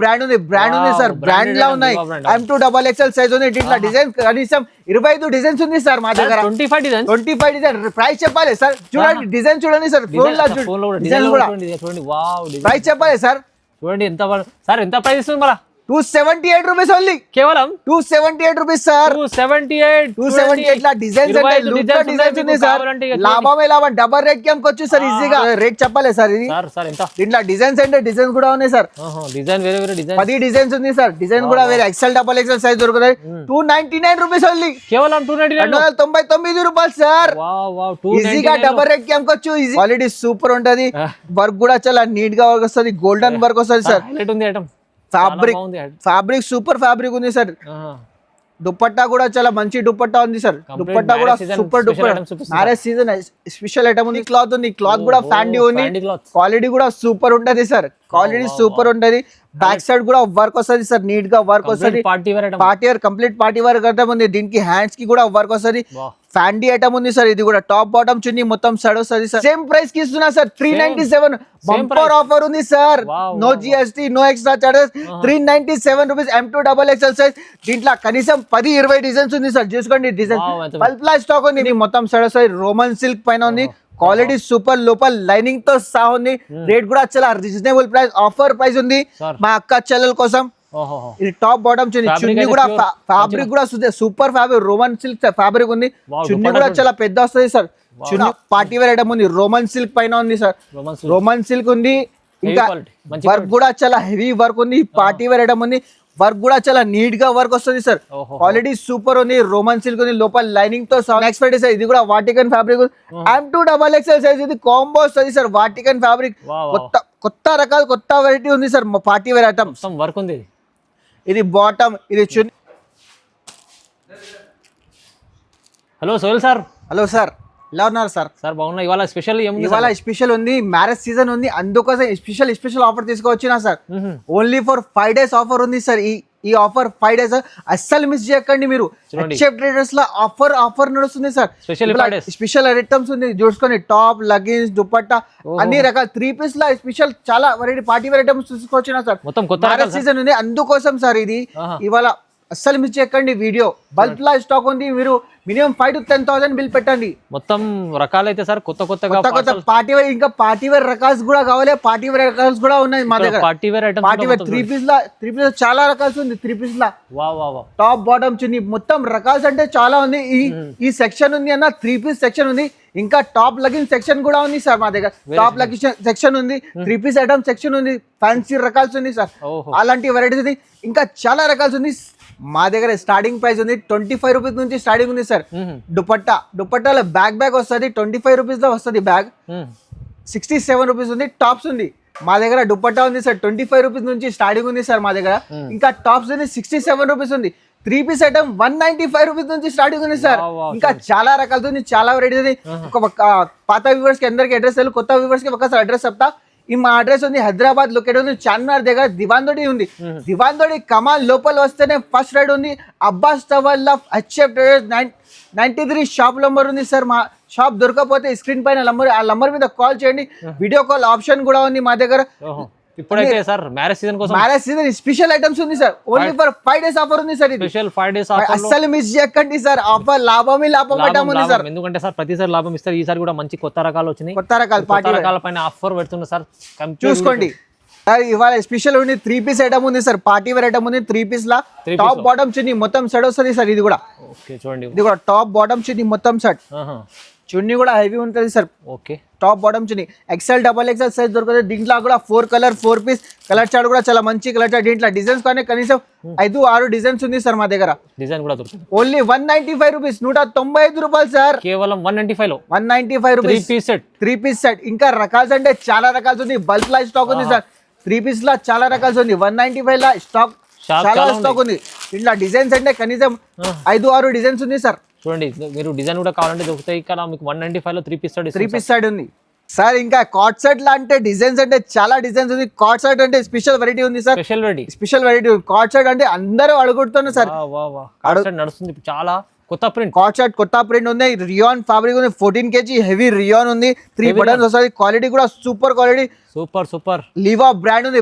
Brand ఉంది sir, brand లా ఉన్నాయి. M2XXL size ఉంది. దీంట్లో డిజైన్ కనీసం 25 డిజైన్స్ ఉంది సార్ మా దగ్గర. 25 డిజైన్. ప్రైస్ చెప్పాలి సార్, చూడండి డిజైన్ చూడండి సార్, ఫోన్ లా డిజైన్ కూడా ప్రైస్ చెప్పాలి సార్. చూడండి ఎంత సార్, ఎంత ప్రైస్ ఇస్తుంది మళ్ళీ? 278 రూపీస్ ఓన్లీ, కేవలం 278 రూపీస్ సార్. 278 లా డిజైన్స్ అంటే లూట్‌లో డిజైన్స్ ఉంది సార్. లాభమే లాభం, డబుల్ రేట్ కి అమ్ముకోవచ్చు సార్ ఈజీగా. రేట్ చెప్పాలి సార్ ఇది. సార్ ఎంత? దీంట్లో డిజైన్స్ అంటే డిజైన్స్ కూడా ఉన్నాయి సార్. డిజైన్ వేరే డిజైన్ 10 డిజైన్స్ ఉంది సార్. డిజైన్ కూడా వేరే XL XXL సైజ్ దొరుకుతాయి. 299 రూపీస్ ఓన్లీ, కేవలం 299 రూపాయలు సార్. ఈజీగా డబుల్ రేట్ కి అమ్ముకోవచ్చు. ఈజీ క్వాలిటీ సూపర్ ఉంటది. వర్క్ కూడా చాలా నీట్ గా వర్క్ వస్తుంది, గోల్డెన్ వర్క్ వస్తుంది సార్. ఫ్యాబ్రిక్ సూపర్ ఫ్యాబ్రిక్ ఉంది సార్. దుపట్టా కూడా చాలా మంచి దుపట్టా ఉంది సార్. దుపట్టా కూడా super duper marriage season special item ఉంది. క్లాత్ ఉంది, క్లాత్ కూడా ఫ్యాండీ ఉంది. క్వాలిటీ కూడా సూపర్ ఉంటది సార్, క్వాలిటీ సూపర్ ఉంటది. బ్యాక్ సైడ్ కూడా వర్క్ వస్తుంది సార్, నీట్ గా వర్క్ వస్తుంది. Party wear complete party wear item ఉంది. దీనికి హ్యాండ్స్ కి కూడా వర్క్ వస్తుంది. ఫ్యాండీ ఐటమ్ ఉంది సార్. ఇది కూడా టాప్ బాటమ్ చున్నీ మొత్తం సైడ్ వస్తుంది సార్. సేమ్ ప్రైస్ కి ఇస్తున్నా సార్, 397. బంపర్ ఆఫర్ ఉంది sir, no GST, no extra charges. 397 rupees M2XXL size. దీంట్లో కనీసం 10-20 డిజైన్స్ ఉంది సార్. చూసుకోండి డిజైన్ బల్క్ లా స్టాక్ ఉంది. మొత్తం సైడ్ వస్తుంది. రోమన్ సిల్క్ పైన ఉంది. క్వాలిటీ సూపర్, లోపల లైనింగ్ తో సహా ఉంది. రేట్ కూడా చాలా రీజనబుల్ ప్రైస్, ఆఫర్ ప్రైస్ ఉంది మా అక్క చెల్లెల కోసం. ఇది టాప్ బాటమ్ చున్నీ కూడా ఫ్యాబ్రిక్ కూడా super fabric, Roman silk fabric ఉంది. చున్నీ కూడా చాలా పెద్ద వస్తుంది సార్. చున్నీ పార్టీ వేర్ ఐటమ్ ఉంది, రోమన్ సిల్క్ పైన ఉంది సార్. రోమన్ సిల్క్ ఉంది. ఇంకా వర్క్ కూడా చాలా హెవీ వర్క్ ఉంది. పార్టీ వేర్ ఐటమ్ ఉంది. వర్క్ కూడా చాలా నీట్ గా వర్క్ వస్తుంది సార్. క్వాలిటీ సూపర్ ఉంది. రోమన్ సిల్క్ ఉంది, లోపల లైనింగ్ తో నెక్స్ట్ ఫ్రైడే సార్. ఇది కూడా వాటికన్ ఫ్యాబ్రిక్. M2XXL size. ఇది కాంబో వస్తుంది సార్. వాటికన్ ఫ్యాబ్రిక్ కొత్త రకాలు, కొత్త వెరైటీ ఉంది sir. Party wear item work ఉంది. ఇది బాటమ్, ఇది చున్నీ. Hello Sohail sir. Hello sir, ఎలా ఉన్నారు సార్? సార్ బాగున్నా. ఇవాళ స్పెషల్ స్పెషల్ ఉంది, మ్యారేజ్ సీజన్ ఉంది, అందుకోసం స్పెషల్ ఆఫర్ తీసుకొచ్చినా sir. Only for 5 days offer ఉంది సార్. ఈ ఆఫర్ 5 days అస్సలు మిస్ చేయకండి మీరు. ట్రేడర్స్ లో ఆఫర్ నడుస్తుంది సార్. స్పెషల్ ఐటమ్స్ ఉంది, చూసుకొని టాప్, లెగ్గిన్స్, దుపట్టా అన్ని రకాల 3 piece లా స్పెషల్ చాలా వెరైటీ పార్టీ వేర్ ఐటమ్స్ తీసుకొచ్చినా సార్. మ్యారేజ్ సీజన్ ఉంది అందుకోసం సార్. ఇది ఇవాళ అస్సలు మిస్ చేయకండి. వీడియో బల్క్ లా స్టాక్ ఉంది. మీరు మినిమం 5 to 10,000 బిల్ పెట్టండి. మొత్తం రకాలు అయితే సార్ కొత్త పార్టీ వేర్, ఇంకా పార్టీ వేర్ రకాల్స్ కూడా కావాలి. పార్టీ వేర్ రకాల్స్ కూడా ఉన్నాయి మా దగ్గర. పార్టీ వేర్ 3 piece చాలా రకాల్స్ ఉంది. 3 piece లా టాప్ బాటమ్ చున్నీ మొత్తం రకాల్స్ అంటే చాలా ఉంది. ఈ సెక్షన్ ఉంది అన్న, 3 piece సెక్షన్ ఉంది. ఇంకా టాప్ లెగిన్ సెక్షన్ కూడా ఉంది సార్ మా దగ్గర. టాప్ లెగిన్ సెక్షన్ ఉంది, 3 piece ఐటమ్ సెక్షన్ ఉంది, ఫ్యాన్సీ రకాల్స్ ఉంది సార్. అలాంటి వెరైటీస్ ఉంది. ఇంకా చాలా రకాల్స్ ఉంది మా దగ్గర. స్టార్టింగ్ ప్రైస్ ఉంది 25 రూపీస్ నుంచి స్టార్టింగ్ ఉంది సార్. దుపట్టాలో బ్యాగ్ వస్తుంది. 25 రూపీస్ లో వస్తుంది బ్యాగ్. 67 రూపీస్ ఉంది. టాప్స్ ఉంది మా దగ్గర. దుపట్టా ఉంది సార్, 25 రూపీస్ నుంచి స్టార్టింగ్ ఉంది సార్ మా దగ్గర. ఇంకా టాప్స్ ఉంది 67 రూపీస్ ఉంది. 3 piece ఐటమ్ 195 రూపీస్ నుంచి స్టార్టింగ్ ఉంది సార్. ఇంకా చాలా రకాలు ఉంది, చాలా వెరైటీస్ ఉంది. పాత వ్యూవర్స్ కి అందరికి అడ్రస్, కొత్త వ్యూవర్స్ కి ఒకసారి అడ్రస్ చెప్తా. ఈ మా అడ్రస్ ఉంది హైదరాబాద్ లొకేట్ ఉంది, చార్మినార్ దగ్గర దివాందోడి ఉంది. దివాందోడి కమాల్ లోపల వస్తేనే ఫస్ట్ రైడ్ ఉంది. అబ్బాస్ టవర్ లా HF 93 షాప్ నంబర్ ఉంది సార్. మా షాప్ దొరకకపోతే స్క్రీన్ పైన నంబర్, ఆ నంబర్ మీద కాల్ చేయండి. వీడియో కాల్ ఆప్షన్ కూడా ఉంది మా దగ్గర. ఇప్పుడైతే sir marriage season special items ఉంది sir. Only for 5 days offer ఉంది సార్. స్పెషల్ 5 days ఆఫర్ అస్సలు మిస్ చేయకండి సార్. ఆఫర్ లాభమే లాభం ఐటమ్ ఉంది సార్. ఎందుకంటే సార్ ప్రతిసారి లాభం ఇస్తారు. ఈసారి కూడా మంచి కొత్త రకాలు వచ్చినాయి. కొత్త రకాల పైన ఆఫర్ పెడుతున్నారు సార్. చూసుకోండి సార్. ఇవాళ స్పెషల్ ఉంది 3 piece ఐటమ్ ఉంది సార్. పార్టీ వేర్ ఐటమ్ ఉంది 3 piece లా. టాప్ బాటమ్ చున్నీ మొత్తం సెట్ వస్తుంది సార్. ఇది కూడా చూడండి, ఇది కూడా టాప్ బాటమ్ చున్నీ మొత్తం సెట్. చున్నీ కూడా హెవీ ఉంటుంది సార్. టాప్ బాటమ్ చున్నీ XL XXL సైజ్ దొరుకుతుంది. దీంట్లో కూడా 4 piece కలర్ చార్ట్ కూడా చాలా మంచి కలర్ చార్ట్. దీంట్లో డిజైన్స్ కానీ కనీసం 5-6 డిజైన్స్ ఉంది సార్ మా దగ్గర. డిజైన్ కూడా దొరుకుతుంది. ఓన్లీ 195 రూపీస్, 195 రూపాయలు సార్. కేవలం 195 రూపీస్. 3 piece set. ఇంకా రకాల్స్ అంటే చాలా రకాల్స్ ఉంది. బల్క్ లా స్టాక్ ఉంది సార్. 3 piece లా చాలా రకాల్స్ ఉంది. 195 లా స్టాక్ చాలా స్టాక్ ఉంది. ఇట్లా డిజైన్స్ అంటే కనీసం 5-6 డిజైన్స్ ఉంది సార్. చూడండి, మీరు డిజైన్ కూడా కావాలంటే దొరుకుతాయి. ఇక్కడ మీకు 195 లో 3 piece సెట్ ఉంది సార్. ఇంకా కార్డ్ సెట్ లా అంటే డిజైన్స్ అంటే చాలా డిజైన్స్ ఉంది. కార్డ్ సెట్ అంటే స్పెషల్ వెరైటీ ఉంది sir. Special variety card set అంటే అందరూ అడుగుతున్నారు సార్. నడుస్తుంది చాలా. కొత్త ప్రింట్ కాట్ షర్ట్ కొత్త ప్రింట్ ఉంది, రియాన్ ఫ్యాబ్రిక్ ఉంది, 14 kg హెవీ రియాన్ ఉంది, 3 బటన్స్ వస్తుంది, క్వాలిటీ కూడా super quality, super Liva brand ఉంది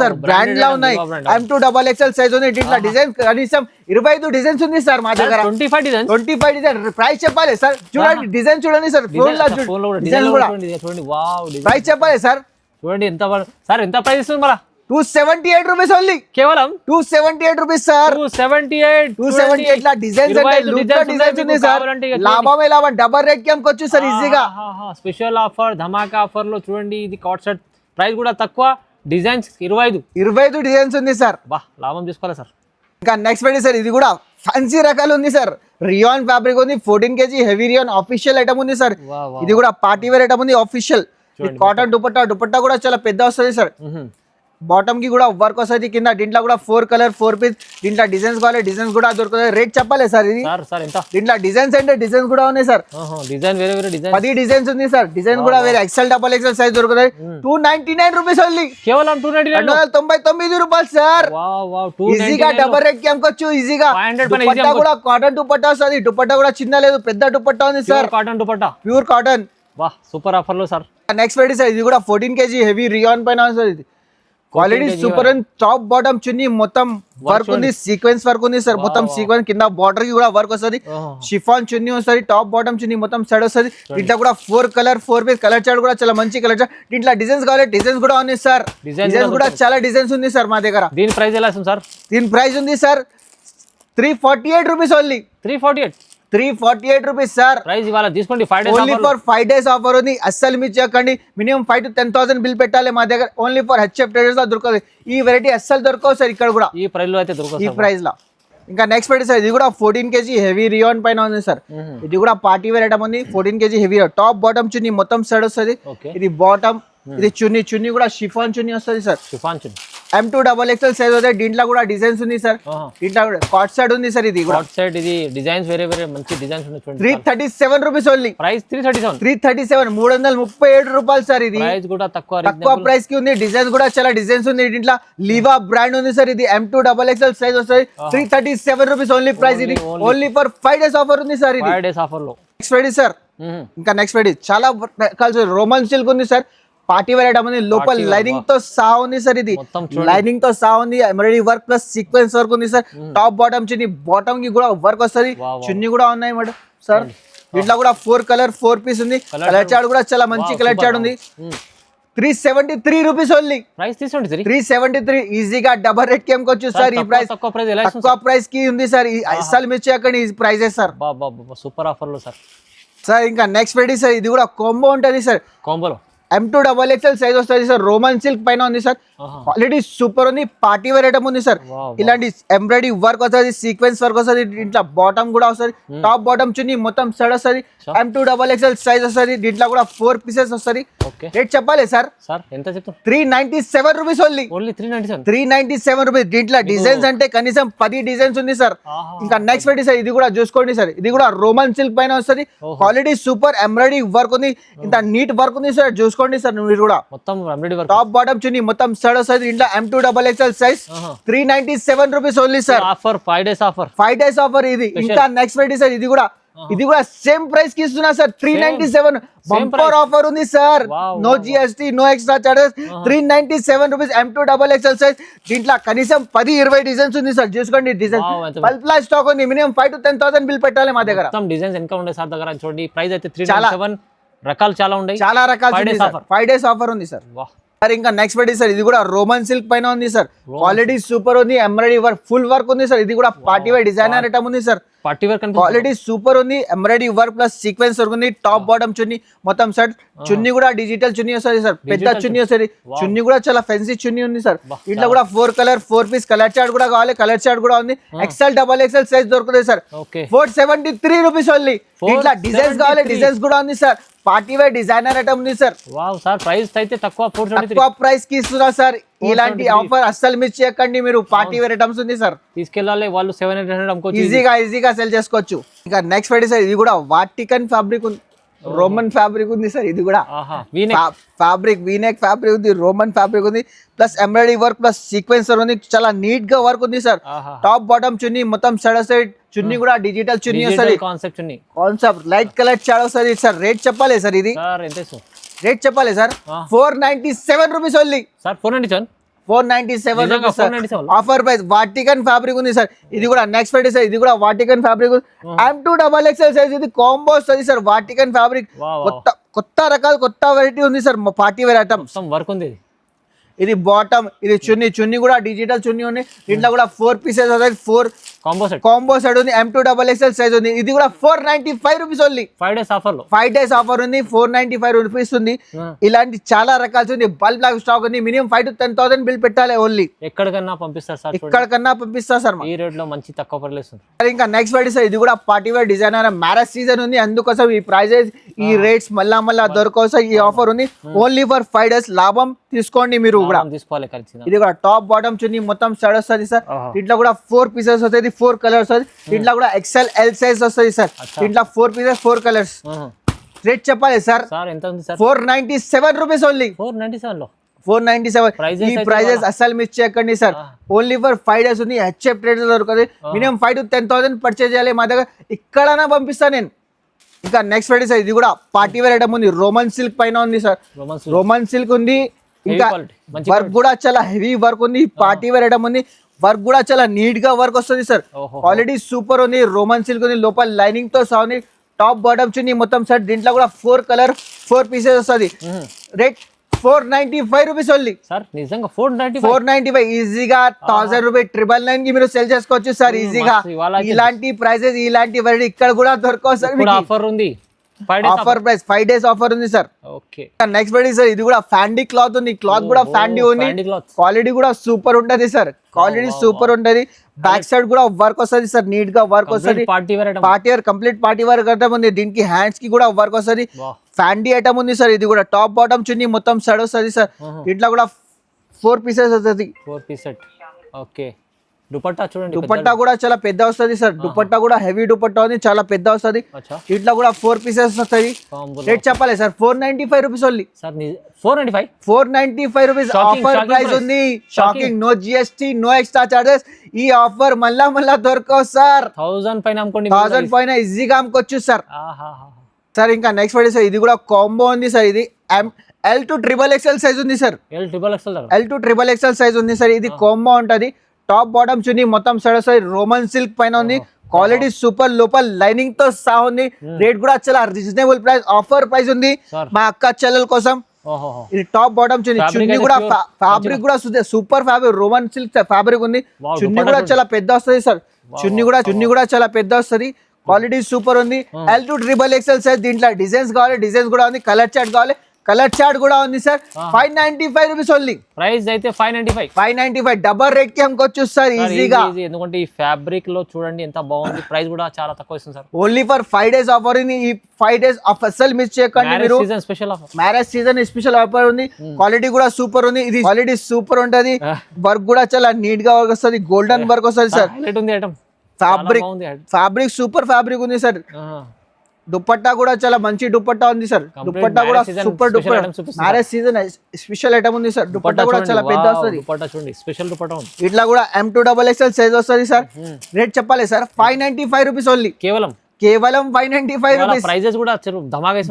సార్, బ్రాండ్ లా ఉన్నాయి. M2XXL సైజ్ ఉంది. దీంట్లో డిజైన్ కనీసం 25 డిజైన్స్ ఉంది సార్ మా దగ్గర. 25 డిజైన్. ప్రైస్ చెప్పాలి సార్, చూడండి డిజైన్ చూడండి సార్, ఫోన్ లో డిజైన్ కూడా ప్రైస్ చెప్పాలి సార్. చూడండి ఎంత ప్రైస్ ఇస్తుంది మళ్ళీ 278 రూపీస్ ఓన్లీ, కేవలం 278 రూపీస్ సార్. 278 లా డిజైన్స్ అంటే డిజైన్స్ ఉంది సార్, లాభమే లాభం, డబల్ రేట్ కి అమ్ముకోవచ్చు సార్ ఈజీగా. స్పెషల్ ఆఫర్, ధమాకా ఆఫర్ లో చూడండి, ఇది కాట్ షర్ట్ ప్రైస్ కూడా తక్కువ, డిజైన్స్ 25 డిజైన్స్ ఉంది సార్. లాభం తీసుకోవాలి సార్. ఇంకా నెక్స్ట్ పెట్టి సార్, ఇది కూడా ఫ్యాన్సీ రకాలు ఉంది సార్, రియాన్ ఫ్యాబ్రిక్ ఉంది, 14 kg heavy rayon official item ఉంది సార్. ఇది కూడా పార్టీ వేర్ ఐటమ్ ఉంది ఆఫీషియల్. కాటన్ దుపట్టా కూడా చాలా పెద్ద వస్తుంది సార్. బాటమ్ కి కూడా వర్క్ వస్తుంది, కింద దీంట్లో కూడా 4 కలర్ 4 పీస్, దీంట్లో డిజైన్స్ కావాలి, డిజైన్స్ కూడా దొరుకుతాయి. రేట్ చెప్పాలి సార్ ఇది. దీంట్లో డిజైన్స్ అంటే డిజైన్స్ కూడా ఉన్నాయి సార్, డిజైన్ వేరే 10 డిజైన్స్ ఉంది సార్. డిజైన్ కూడా వేరే XL సైజ్ దొరుకుతాయి. 299 రూపీస్ ఓన్లీ, కేవలం 299 రూపాయలు సార్. ఈజీగా డబల్ రేట్ కి అమ్ముకోవచ్చు ఈజీగా. దుపట్టా కూడా కాటన్ దుపట్టా వస్తుంది, దుపట్టా కూడా చిన్న లేదు, పెద్ద దుపట్టా ఉంది సార్, కాటన్ దుపట్టా, ప్యూర్ కాటన్. సూపర్ ఆఫర్ లో సార్. నెక్స్ట్ వెరైటీ సార్, ఇది కూడా 14 kg హెవీ రియాన్ పైన సార్. ఇది quality super and top bottom చున్నీ మొత్తం వర్క్ ఉంది, సీక్వెన్స్ వర్క్ ఉంది సార్, మొత్తం సీక్వెన్స్ కింద బార్డర్ కి కూడా వర్క్ వస్తుంది, షిఫాన్ చున్నీ వస్తుంది, టాప్ బాటమ్ చున్నీ మొత్తం సెట్ వస్తుంది. దీంట్లో కూడా 4 కలర్ 4 పీస్, కలర్ చార్ట్ కూడా చాలా మంచి కలర్ చార్ట్. దీంట్లో డిజైన్స్ కావాలి, డిజైన్స్ కూడా ఉన్నాయి సార్, డిజైన్స్ కూడా చాలా డిజైన్స్ ఉంది సార్ మా దగ్గర. దీని ప్రైస్ ఎలా సార్? దీని ప్రైస్ ఉంది sir 348 rupees only. 348 rupees sir. Price ఇవాళ తీసుకోండి, ఓన్లీ ఫర్ 5 days ఆఫర్ ఉంది, అస్సలు మిస్ చేయకండి. మినిమం 5 to 10,000 బిల్ పెట్టాలి మా దగ్గర. ఓన్లీ ఫర్ HF ట్రేడర్స్ లో దొరకదు ఈ వెరైటీ, అస్సలు దొరకవు సార్ ఇక్కడ కూడా ఈ ప్రైస్ లో అయితే దొరకదు, ఈ ప్రైస్ లో. ఇంకా నెక్స్ట్ వెరైటీ సార్, ఇది కూడా 14 kg హెవీ రియాన్ పైన ఉంది సార్. ఇది కూడా పార్టీ వేర్ ఐటమ్ ఉంది, 14 kg హెవీ, టాప్ బాటమ్ చున్నీ మొత్తం సెట్ వస్తుంది. ఇది బాటమ్, ఇది చున్నీ కూడా షిఫాన్ చున్నీ వస్తుంది సార్. M2XXL సైజ్ వస్తుంది. దీంట్లో కూడా డిజైన్స్ ఉంది సార్, దీంట్లో కాట్ సైడ్ ఉంది సార్. ఇది కూడా ఇది డిజైన్స్ వేరే మంచి డిజైన్స్ ఉన్నాయి. 337 రూపీస్ ఓన్లీ. ప్రైస్ 337 337 రూపాయలు సార్. ఇది ప్రైస్ కూడా తక్కువ ప్రైస్ కి ఉంది. డిజైన్స్ కూడా చాలా డిజైన్స్ ఉంది. దీంట్లో లివా బ్రాండ్ ఉంది సార్. ఇది M2XXL సైజ్ వస్తుంది. 337 రూపీస్ ఓన్లీ ప్రైస్. ఇది ఓన్లీ ఫర్ 5 days ఆఫర్ ఉంది సార్. ఇది 5 days ఆఫర్ లో. నెక్స్ట్ వెరైటీ సార్, ఇంకా నెక్స్ట్ వెరైటీ చాలా రోమన్ సిల్క్ ఉంది సార్, పార్టీ వేర్ ఐటమ్ ఉంది, లోపల లైనింగ్ తో సహా ఉంది సార్. ఇది లైనింగ్ తో సహా ఉంది, embroidery work plus sequence work ఉంది సార్. టాప్ బాటమ్ చున్నీ, బాటమ్ కి కూడా వర్క్ వస్తుంది, చున్నీ కూడా ఉన్నాయి మేడం సార్. దీంట్లో కూడా 4 కలర్ 4 పీస్ ఉంది, కలర్ చార్ట్ కూడా చాలా మంచి కలర్ చార్ట్ ఉంది. 373 రూపీస్ ఓన్లీ. 373 ఈజీగా డబల్ రేట్ కి అమ్ముకోవచ్చు సార్. ఈ ప్రైస్ తక్కువ ప్రైస్ కి ఉంది సార్, అస్సలు మిస్ చేయకండి ఈ ప్రైజెస్ సార్. సూపర్ ఆఫర్ లో సార్. సార్ ఇంకా నెక్స్ట్ వెరైటీ సార్, ఇది కూడా కాంబో ఉంటుంది సార్. కాంబోలో M2XXL సైజ్ వస్తుంది సార్, రోమన్ సిల్క్ పైన ఉంది సార్. క్వాలిటీ సూపర్ ఉంది, పార్టీ వేర్ ఐటమ్ ఉంది సార్. ఇలాంటి ఎంబ్రాయిడరీ వర్క్ వస్తుంది, సీక్వెన్స్ వర్క్ వస్తుంది, దీంట్లో బాటమ్ కూడా వస్తుంది, టాప్ బాటమ్ చున్నీ మొత్తం సెట్ వస్తుంది. M2XXL సైజ్ వస్తుంది, దీంట్లో కూడా 4 పీసెస్ వస్తుంది. రేట్ చెప్పాలి సార్. 397 rupees only. 397 రూపీస్. దీంట్లో డిజైన్స్ అంటే కనీసం 10 డిజైన్స్ ఉంది సార్. ఇంకా నెక్స్ట్ వెరైటీ సార్, ఇది కూడా చూసుకోండి సార్. ఇది కూడా రోమన్ సిల్క్ పైన వస్తుంది, క్వాలిటీ సూపర్, ఎంబ్రాయిడరీ వర్క్ ఉంది, ఇంత నీట్ వర్క్ ఉంది సార్. చూసుకోండి సార్ మీరు కూడా, మొత్తం టాప్ బాటమ్ చున్నీ మొత్తం సెట్ వస్తుంది. ఇంట్లో M2XXL size 397 rupees only sir. 5 days offer ఇది. ఇంకా నెక్స్ట్ వెరైటీ సార్, ఇది కూడా సేమ్ ప్రైస్ కి ఇస్తున్నా సార్. 397 బంపర్ ఆఫర్ ఉంది sir. No GST, no extra charges. 397 rupees M2XXL size. దీంట్లో కనీసం 10-20 డిజైన్స్ ఉంది సార్. చూసుకోండి డిజైన్స్ బల్క్ లా స్టాక్ ఉంది. మినిమం 5 to 10,000 బిల్ పెట్టాలి మా దగ్గర. డిజైన్స్ ఇంకా ఉండే సార్ దగ్గర. చూడండి ప్రైస్ అయితే 397 రకాలు చాలా ఉన్నాయి, చాలా రకాలు. 5 days ఆఫర్ ఉంది సార్. సార్ ఇంకా నెక్స్ట్ వెరైటీ సార్, ఇది కూడా రోమన్ సిల్క్ పైన ఉంది సార్. క్వాలిటీ సూపర్ ఉంది, ఎంబ్రాయిడరీ వర్క్ ఫుల్ వర్క్ ఉంది సార్. ఇది కూడా పార్టీ వేర్ డిజైనర్ ఐటమ్ ఉంది సార్. క్వాలిటీ సూపర్ ఉంది, embroidery work plus sequence work ఉంది, టాప్ బాటమ్ చున్నీ మొత్తం సెట్. చున్నీ కూడా డిజిటల్ చున్నీ వస్తుంది సార్, పెద్ద చున్నీ వస్తుంది. చున్నీ కూడా చాలా ఫెన్సీ చున్నీ ఉంది సార్. ఇంట్లో కూడా 4 కలర్ 4 పీస్, కలర్ చార్ట్ కూడా కావాలి, కలర్ చార్ట్ కూడా ఉంది. XL సైజ్ దొరుకుతుంది సార్. 473 rupees only. ఇట్లా డిజైన్స్ కావాలి, డిజైన్స్ కూడా ఉంది sir. Party wear designer item ఉంది సార్. ప్రైస్ అయితే తక్కువ ప్రైస్ కి ఇస్తున్నా సార్. ఇలాంటి ఆఫర్ అస్సలు మిస్ చేయకండి మీరు. పార్టీ వేర్ ఐటమ్స్ ఉంది సార్, తీసుకెళ్ళాలి వాళ్ళు 700 ఈజీగా సెల్ చేసుకోవచ్చు. ఇంకా నెక్స్ట్ వెరైటీ సార్, ఇది కూడా వాటికన్ ఫ్యాబ్రిక్ ఉంది. రోమన్ ఫ్యాబ్రిక్ ఉంది సార్ ఇది కూడా ఆహా వీనెక్ ఫ్యాబ్రిక్ వీనెక్ ఫ్యాబ్రిక్ ఉంది రోమన్ ఫ్యాబ్రిక్ ఉంది plus embroidery work plus sequencer ఉంది చాలా నీట్ గా వర్క్ ఉంది సార్ ఆహా టాప్ బాటమ్ చున్నీ మొత్తం సైడ్ చున్నీ కూడా డిజిటల్ చున్నీ వస్తుంది కాన్సెప్ట్ చున్నీ కాన్సెప్ట్ లైట్ కలర్ షాడో వస్తుంది సార్ రేట్ చెప్పాలి సార్ ఇది సార్ ఎంత సార్ రేట్ చెప్పాలి సార్ 497 రూపీస్ ఓన్లీ సార్ 497 497 నిజంగా rupees sir 497 offer price Vatican fabric ఉంది సార్ ఇది కూడా నెక్స్ట్ ఫ్రైడే సార్ ఇది కూడా Vatican fabric M2 double XL size ఇది కాంబో వస్తుంది సార్ వాటికన్ ఫ్యాబ్రిక్ కొత్త కొత్త రకాల కొత్త వెరైటీ ఉంది సార్ పార్టీ వేర్ ఐటమ్ మొత్తం వర్క్ ఉంది ఇది బాటమ్ ఇది చున్నీ కూడా డిజిటల్ చున్నీ ఉంది దీంట్లో కూడా 4 పీసెస్ వస్తాయి 4 కాంబో సెట్ ఉంది M2 డబల్ ఎక్స్ఎల్ సైజ్ ఉంది ఇది కూడా 495 రూపీస్ ఓన్లీ 5 డేస్ ఆఫర్ లో 5 డేస్ ఆఫర్ ఉంది 495 రూపీస్ ఉంది ఇలాంటి చాలా రకాలు ఉంది బల్క్ లాగా స్టాక్ ఉంది మినిమం 5 to 10,000 బిల్ పెట్టాలి ఓన్లీ ఎక్కడికన్నా పంపిస్తారు సార్ ఎక్కడికన్నా పంపిస్తా సార్ ఈ రేట్ లో మంచి తక్కువ పడలేదు ఇంకా నెక్స్ట్ ఫ్రైడే సార్ ఇది కూడా party wear designer marriage season ఉంది అందుకోసం ఈ ప్రైజెస్ ఈ రేట్స్ మళ్ళా దొరకవు సార్ ఈ ఆఫర్ ఉంది ఓన్లీ ఫర్ 5 డేస్ లాభం తీసుకోండి మీరు కూడా తీసుకోవాలి ఖచ్చితంగా ఇది కూడా టాప్ బాటమ్ చున్నీ మొత్తం సైడ్ వస్తుంది సార్ దీంట్లో కూడా 4 పీసెస్ వస్తాయి 4 కలర్స్ వస్తాయి దీంట్లో కూడా XL L సైజ్ వస్తుంది సార్ దీంట్లో 4 పీసెస్ 4 కలర్స్ రేట్ చెప్పాలి సార్ సార్ ఎంత ఉంది సార్ 497 రూపీస్ ఓన్లీ 497 లో 497 ఈ ప్రైజెస్ అసలు మిస్ చేయకండి సార్ ఓన్లీ ఫర్ 5 డేస్ ఉంది హెచ్ఎఫ్ ట్రేడ్ దొరుకుతుంది మినిమం 5 to 10,000 పర్చేజ్ చేయాలి మా దగ్గర ఇక్కడనా పంపిస్తాను నేను ఇంకా నెక్స్ట్ ఫ్రైడే సార్ ఇది కూడా పార్టీ వేర్ ఐటమ్ ఉంది రోమన్ సిల్క్ పైన ఉంది సార్ రోమన్ సిల్క్ ఉంది ఇంకా వర్క్ కూడా చాలా హెవీ వర్క్ ఉంది పార్టీ వేర్ ఐటమ్ ఉంది వర్క్ కూడా చాలా నీట్ గా వర్క్ వస్తుంది సార్ క్వాలిటీ సూపర్ ఉంది రోమన్ సిల్క్ ఉంది లోపల లైనింగ్ తో సహా ఉంది టాప్ బాటమ్ చున్నీ మొత్తం సెట్ దీంట్లో కూడా 4 కలర్ 4 పీసెస్ వస్తుంది రేట్ 495 రూపీస్ ఓన్లీ సార్ నిజంగా 495 ఈజీగా 1000 రూపాయి 999 కి మీరు సెల్ చేసుకోవచ్చు సార్ ఈజీగా ఇలాంటి ప్రైజెస్ ఇలాంటి వెరైటీ ఇక్కడ కూడా దొరకవు సార్ ఆఫర్ ఉంది ఆఫర్ ప్రైస్ 5 డేస్ ఆఫర్ ఉంది sir okay next variety sir ఇది కూడా ఫ్యాండీ క్లాత్ ఉంది క్లాత్ కూడా ఫ్యాండీ ఉంది క్వాలిటీ కూడా సూపర్ ఉంటది సార్ క్వాలిటీ సూపర్ ఉంటది బ్యాక్ సైడ్ కూడా వర్క్ వస్తుంది సార్ నీట్ గా వర్క్ వస్తుంది party wear complete party wear item ఉంది దీనికి హ్యాండ్స్ కి కూడా వర్క్ వస్తుంది ఫ్యాండీ ఐటమ్ ఉంది సార్ ఇది కూడా టాప్ బాటమ్ చున్నీ మొత్తం సైడ్ వస్తుంది సార్ ఇట్లా కూడా 4 పీసెస్ వస్తుంది 4 పీస్ సెట్ ఓకే దుపట్టా చూడండి దుపట్టా కూడా చాలా పెద్ద వస్తుంది సార్ దుపట్టా కూడా హెవీ దుపట్టా ఉంది చాలా పెద్ద వస్తుంది ఇట్లా కూడా 4 పీసెస్ వస్తాయి రేట్ చెప్పాలి sir 495 rupees only sir 495 rupees offer price ఉంది shocking no GST no extra charges ఈ ఆఫర్ మళ్ళా దొరకవు సార్ 1000 పైన అమ్ముకోండి 1000 పైన ఈజీగా అమ్ముకోవచ్చు సార్ సార్ ఇంకా నెక్స్ట్ ఫ్రైడే సార్ ఇది కూడా కాంబో ఉంది సార్ ఇది L2 XXL సైజ్ ఉంది సార్ L2 XXL సైజ్ ఉంది సార్ ఇది కాంబో ఉంటది టాప్ బాటమ్ చున్నీ మొత్తం సైడ్ వస్తుంది రోమన్ సిల్క్ పైన ఉంది క్వాలిటీ సూపర్ లోపల లైనింగ్ తో సహా ఉంది రేట్ కూడా చాలా రీజనబుల్ ప్రైస్ ఆఫర్ ప్రైస్ ఉంది మా అక్క చెల్లెల కోసం ఇది టాప్ బాటమ్ చున్నీ కూడా ఫ్యాబ్రిక్ కూడా super fabric Roman silk fabric ఉంది చున్నీ కూడా చాలా పెద్ద వస్తుంది సార్ చున్నీ కూడా చాలా పెద్ద వస్తుంది క్వాలిటీ సూపర్ ఉంది L2 XXL సైజ్ దీంట్లో డిజైన్స్ కావాలి డిజైన్స్ కూడా ఉంది కలర్ చార్ట్ కావాలి కలర్ చార్ట్ కూడా ఉంది సార్ 595 రూపీస్ ఓన్లీ ప్రైస్ అయితే 595 డబల్ రేట్ కి అమ్ముకోవచ్చు సార్ ఈజీగా ఎందుకంటే ఈ ఫ్యాబ్రిక్ లో చూడండి ఎంత బాగుంది ప్రైస్ కూడా చాలా తక్కువ ఇస్తుంది sir only for 5 days offer ఉంది ఈ 5 డేస్ ఆఫ్ అసలు మిస్ చేయకండి మీరు మ్యారేజ్ సీజన్ స్పెషల్ ఆఫర్ ఉంది క్వాలిటీ కూడా సూపర్ ఉంది ఇది క్వాలిటీ సూపర్ ఉంటది వర్క్ కూడా చాలా నీట్ గా వర్క్ వస్తుంది గోల్డెన్ వర్క్ వస్తుంది సార్ ఫ్యాబ్రిక్ సూపర్ ఫ్యాబ్రిక్ ఉంది సార్ దుపట్టా కూడా చాలా మంచి దుపట్టా ఉంది సార్ దుపట్టా కూడా super marriage season special item ఉంది సార్ దుపట్టా కూడా చాలా పెద్ద వస్తుంది స్పెషల్ దుపట్టా ఉంది ఇట్లా కూడా M2 XXL సైజ్ వస్తుంది సార్ రేట్ చెప్పాలి సార్ 595 రూపీస్ ఓన్లీ కేవలం 595 రూపీస్ ప్రైజెస్ కూడా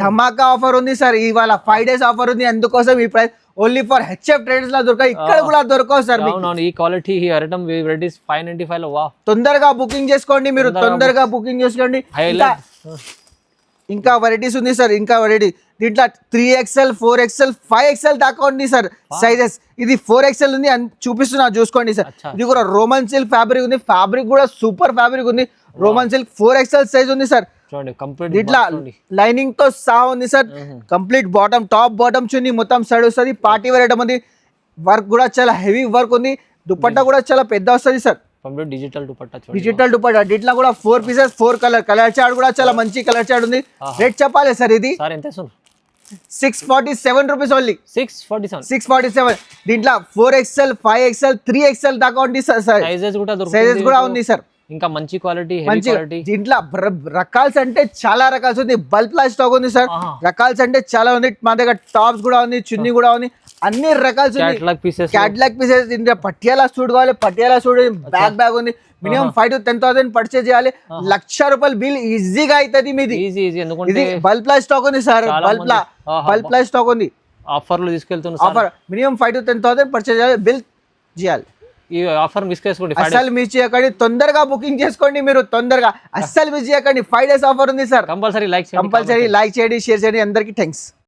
ధమాకా ఆఫర్ ఉంది సార్ ఇవాళ 5 డేస్ ఆఫర్ ఉంది అందుకోసం ఈ price only for HF traders లా దొరకాయి ఇక్కడ కూడా దొరకవు సార్ ఈ క్వాలిటీ ఐటమ్ వెరైటీస్ 595 లో వా తొందరగా బుకింగ్ చేసుకోండి మీరు తొందరగా బుకింగ్ చేసుకోండి ఇంకా వెరైటీస్ ఉంది సార్ ఇంకా వెరైటీ దీంట్లో 3XL 4XL 5XL దాకా ఉంది సార్ సైజెస్ ఇది 4XL ఉంది చూపిస్తున్నా చూసుకోండి సార్ ఇది కూడా రోమన్ సిల్క్ ఫ్యాబ్రిక్ ఉంది ఫ్యాబ్రిక్ కూడా సూపర్ ఫ్యాబ్రిక్ ఉంది రోమన్ సిల్క్ 4XL సైజ్ ఉంది సార్ ఇట్లా లైనింగ్ తో సహా ఉంది sir complete bottom top bottom చున్నీ మొత్తం సైడ్ వస్తుంది పార్టీ వేర్ ఐటమ్ ఉంది వర్క్ కూడా చాలా హెవీ వర్క్ ఉంది దుపట్టా కూడా చాలా పెద్ద వస్తుంది సార్ డిజిటల్ దుపట్టా దీంట్లో కూడా 4 పీసెస్ 4 కలర్ చార్ట్ కూడా చాలా మంచి కలర్ చార్ట్ ఉంది రేట్ చెప్పాలి సార్ ఇది 647 రూపీస్ ఓన్లీ 647 దీంట్లో 4XL 5XL 3XL దాకా ఉంది సార్ సైజెస్ కూడా ఉంది సార్ ఇంకా మంచి క్వాలిటీ మంచి క్వాలిటీ. దీంట్లో రకాల్స్ అంటే చాలా రకాల్స్ ఉంది. బల్క్ ప్లాస్ స్టాక్ ఉంది సార్. రకాల్స్ అంటే చాలా ఉంది. మా దగ్గర టాప్స్ కూడా ఉంది, చున్నీ కూడా ఉంది, అన్ని రకాల్స్ ఉంది. క్యాటలాగ్ పీసెస్ ఇందులో పటియాలా సూట్ కావాలి, పటియాలా సూట్ బ్యాగ్ ఉంది. మినిమం 5,000 to 10,000 పర్చేజ్ చేయాలి. 1,00,000 రూపాయలు బిల్ ఈజీగా అవుతుంది మీది. ఇది బల్క్ ప్లాస్ స్టాక్ ఉంది సార్. బల్క్ ప్లాస్ స్టాక్ ఉంది. ఆఫర్లు తీసుకెళ్తున్నా. ఆఫర్ మినిమం 5,000 to 10,000 పర్చేజ్ చేయాలి, బిల్ చేయాలి. ఈ ఆఫర్ మిస్ చేసుకోండి. అస్సలు మిస్ చేయకండి. తొందరగా బుకింగ్ చేసుకోండి మీరు. తొందరగా అస్సలు మిస్ చేయకండి. 5 days ఆఫర్ ఉంది సార్. కంపల్సరీ లైక్ చేయండి, షేర్ చేయండి. అందరికీ థ్యాంక్స్.